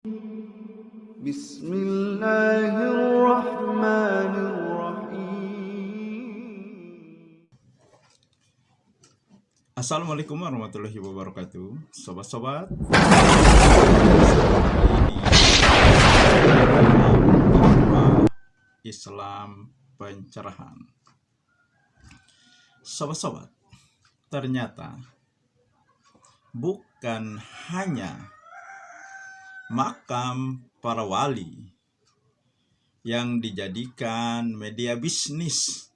Bismillahirrahmanirrahim. Assalamualaikum warahmatullahi wabarakatuh, sobat-sobat. Islam pencerahan. Sobat-sobat, ternyata bukan hanya makam para wali yang dijadikan media bisnis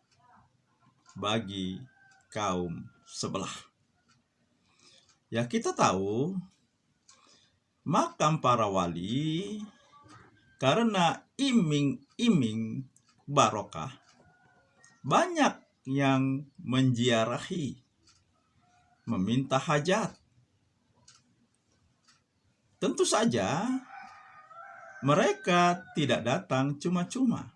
bagi kaum sebelah. Ya, kita tahu makam para wali karena iming-iming barokah, banyak yang menziarahi, meminta hajat. Tentu saja mereka tidak datang cuma-cuma,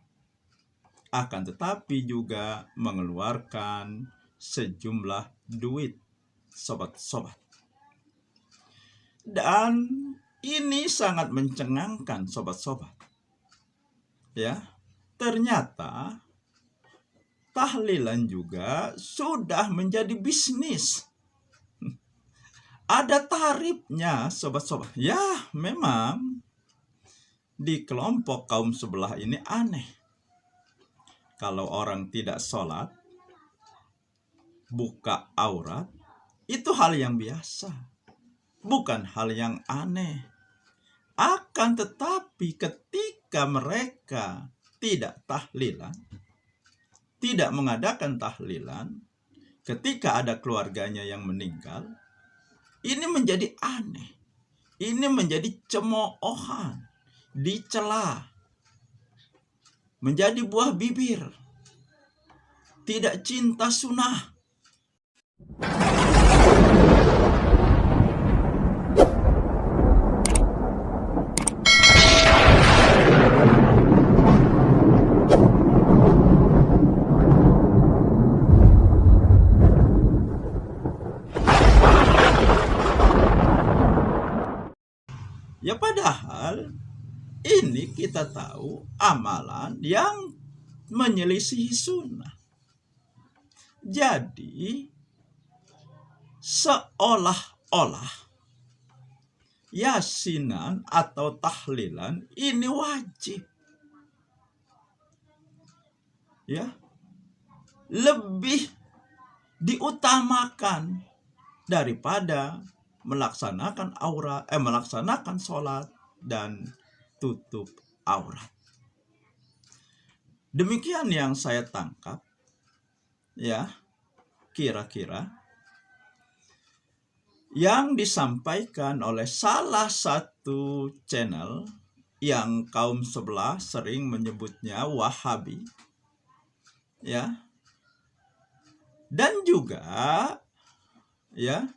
akan tetapi juga mengeluarkan sejumlah duit, sobat-sobat. Dan ini sangat mencengangkan, sobat-sobat. Ya, ternyata tahlilan juga sudah menjadi bisnis. Ada tarifnya, sobat-sobat. Ya, memang di kelompok kaum sebelah ini aneh. Kalau orang tidak sholat, buka aurat, itu hal yang biasa, bukan hal yang aneh. Akan tetapi ketika mereka tidak tahlilan, tidak mengadakan tahlilan, ketika ada keluarganya yang meninggal, ini menjadi aneh. Ini menjadi cemoohan, dicela, menjadi buah bibir, tidak cinta sunnah. Ya, padahal ini kita tahu amalan yang menyelisihi sunnah. Jadi seolah-olah yasinan atau tahlilan ini wajib. Ya, lebih diutamakan daripada melaksanakan sholat dan tutup aurat. Demikian yang saya tangkap. Ya, kira-kira yang disampaikan oleh salah satu channel yang kaum sebelah sering menyebutnya Wahabi. Ya. Dan juga ya,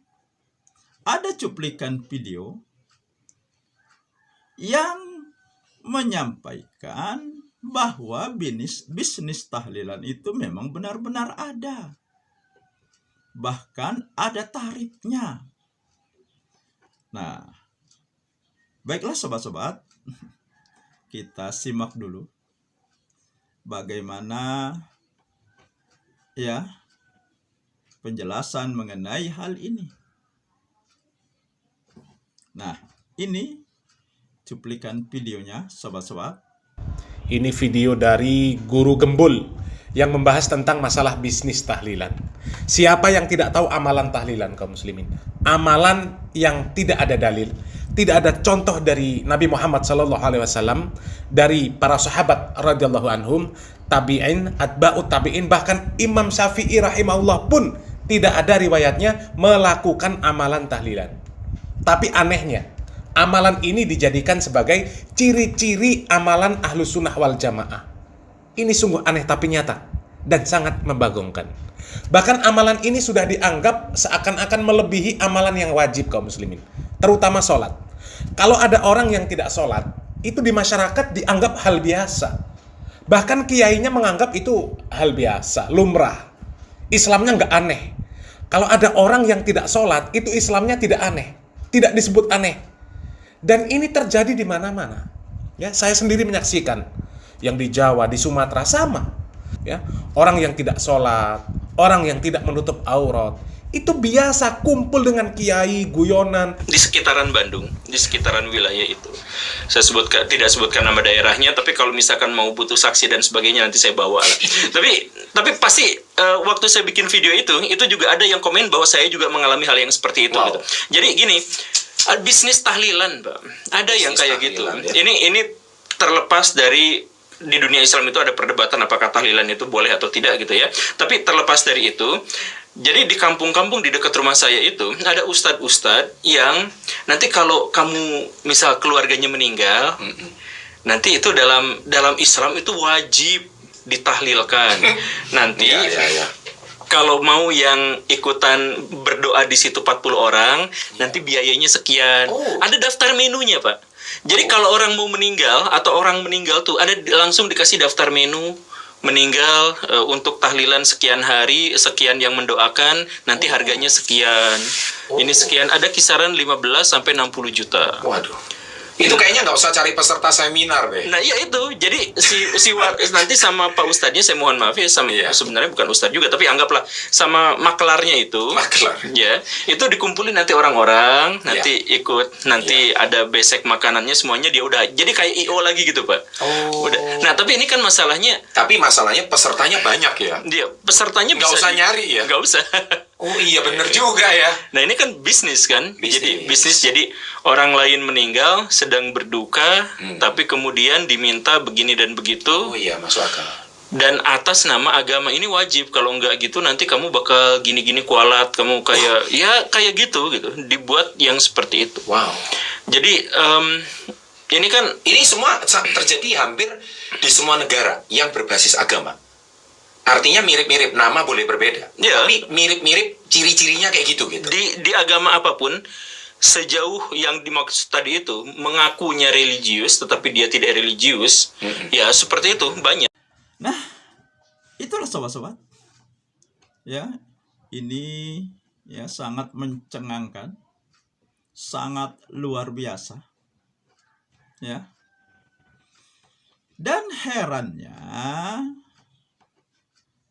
ada cuplikan video yang menyampaikan bahwa bisnis tahlilan itu memang benar-benar ada. Bahkan ada tarifnya. Nah, baiklah sobat-sobat, kita simak dulu bagaimana ya penjelasan mengenai hal ini. Nah, ini cuplikan videonya, sobat-sobat. Ini video dari Guru Gembul yang membahas tentang masalah bisnis tahlilan. Siapa yang tidak tahu amalan tahlilan, kaum muslimin? Amalan yang tidak ada dalil, tidak ada contoh dari Nabi Muhammad SAW, dari para sahabat radhiyallahu anhum, tabi'in, atba'ut tabi'in, bahkan Imam Syafi'i rahimahullah pun tidak ada riwayatnya melakukan amalan tahlilan. Tapi anehnya, amalan ini dijadikan sebagai ciri-ciri amalan ahlus sunnah wal jamaah. Ini sungguh aneh tapi nyata dan sangat membagongkan. Bahkan amalan ini sudah dianggap seakan-akan melebihi amalan yang wajib kaum muslimin, terutama sholat. Kalau ada orang yang tidak sholat, itu di masyarakat dianggap hal biasa. Bahkan kiainya menganggap itu hal biasa, lumrah. Islamnya nggak aneh. Kalau ada orang yang tidak sholat, itu Islamnya tidak aneh, tidak disebut aneh. Dan ini terjadi di mana-mana. Ya, saya sendiri menyaksikan yang di Jawa, di Sumatera sama. Ya, orang yang tidak sholat, orang yang tidak menutup aurat, itu biasa kumpul dengan kiai, guyonan di sekitaran Bandung, di sekitaran wilayah itu. Saya tidak sebutkan nama daerahnya, tapi kalau misalkan mau butuh saksi dan sebagainya nanti saya bawa lah. tapi pasti waktu saya bikin video itu juga ada yang komen bahwa saya juga mengalami hal yang seperti itu. Wow. Gitu. Jadi gini, bisnis tahlilan, Pak. Ada yang kayak gitu. Ya. Ini terlepas dari di dunia Islam itu ada perdebatan apakah tahlilan itu boleh atau tidak gitu ya. Tapi terlepas dari itu, jadi di kampung-kampung di dekat rumah saya itu ada ustadz-ustadz yang nanti kalau kamu misal keluarganya meninggal, nanti itu dalam Islam itu wajib ditahlilkan. Nanti kalau mau yang ikutan berdoa di situ 40 orang, nanti biayanya sekian. Ada daftar menunya, Pak. Jadi kalau orang mau meninggal atau orang meninggal tuh ada langsung dikasih daftar menu meninggal untuk tahlilan sekian hari, sekian yang mendoakan, nanti harganya sekian. Ini sekian, ada kisaran 15 sampai 60 juta. Waduh. Itu kayaknya nggak usah cari peserta seminar deh. Nah, iya itu. Jadi nanti sama Pak Ustadznya, saya mohon maaf ya, sebenarnya bukan Ustadz juga, tapi anggaplah sama maklarnya itu. Maklar. Ya, itu dikumpulin nanti orang-orang, nanti ikut, nanti ada besek makanannya semuanya dia udah. Jadi kayak IO lagi gitu, Pak. Udah. Nah, tapi ini kan masalahnya. Tapi masalahnya pesertanya banyak ya. Dia pesertanya nggak usah nyari ya. Nggak usah. Oh iya bener juga ya. Nah ini kan bisnis kan. Jadi bisnis, jadi orang lain meninggal sedang berduka, tapi kemudian diminta begini dan begitu. Oh iya, masuk akal. Dan atas nama agama ini wajib. Kalau enggak gitu nanti kamu bakal gini-gini kualat, kamu kayak ya kayak gitu. Dibuat yang seperti itu. Wow. Jadi ini kan ini semua terjadi hampir di semua negara yang berbasis agama. Artinya mirip-mirip, nama boleh berbeda. Ya. Tapi mirip-mirip ciri-cirinya kayak gitu. Di agama apapun, sejauh yang dimaksud tadi itu mengakunya religius tetapi dia tidak religius, ya seperti itu banyak. Nah, itulah sobat-sobat. Ya, ini ya sangat mencengangkan, sangat luar biasa. Ya. Dan herannya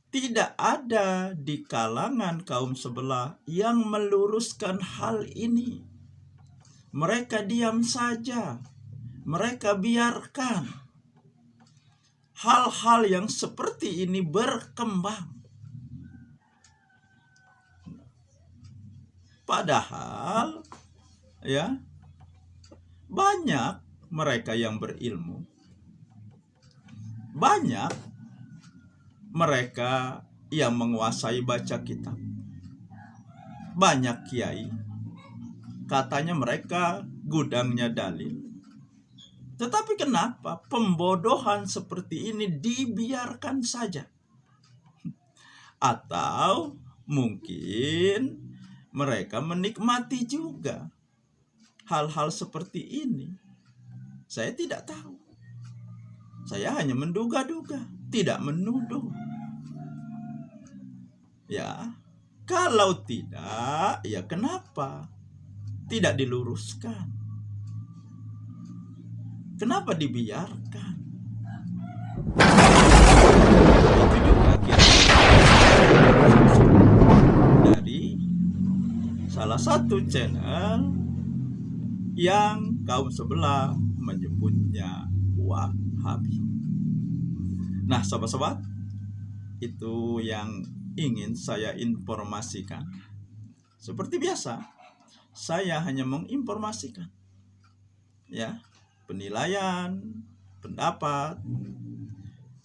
tidak ada di kalangan kaum sebelah yang meluruskan hal ini. Mereka diam saja. Mereka biarkan hal-hal yang seperti ini berkembang. Padahal ya banyak mereka yang berilmu. Banyak mereka yang menguasai baca kitab. Banyak kiai, katanya mereka gudangnya dalil. Tetapi kenapa pembodohan seperti ini dibiarkan saja? Atau mungkin mereka menikmati juga hal-hal seperti ini. Saya tidak tahu. Saya hanya menduga-duga, tidak menuduh. Ya, kalau tidak, ya kenapa tidak diluruskan? Kenapa dibiarkan? Itu juga dari salah satu channel yang kaum sebelah menyebutnya Wahabi. Nah, sobat-sobat, itu yang ingin saya informasikan. Seperti biasa, saya hanya menginformasikan ya, penilaian, pendapat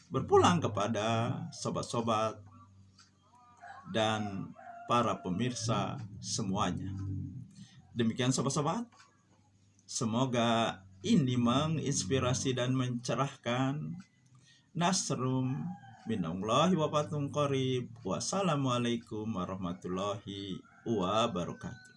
berpulang kepada sobat-sobat dan para pemirsa semuanya. Demikian sobat-sobat, semoga ini menginspirasi dan mencerahkan. Nasrum minallahi wa fathun qarib. Wassalamualaikum warahmatullahi wabarakatuh.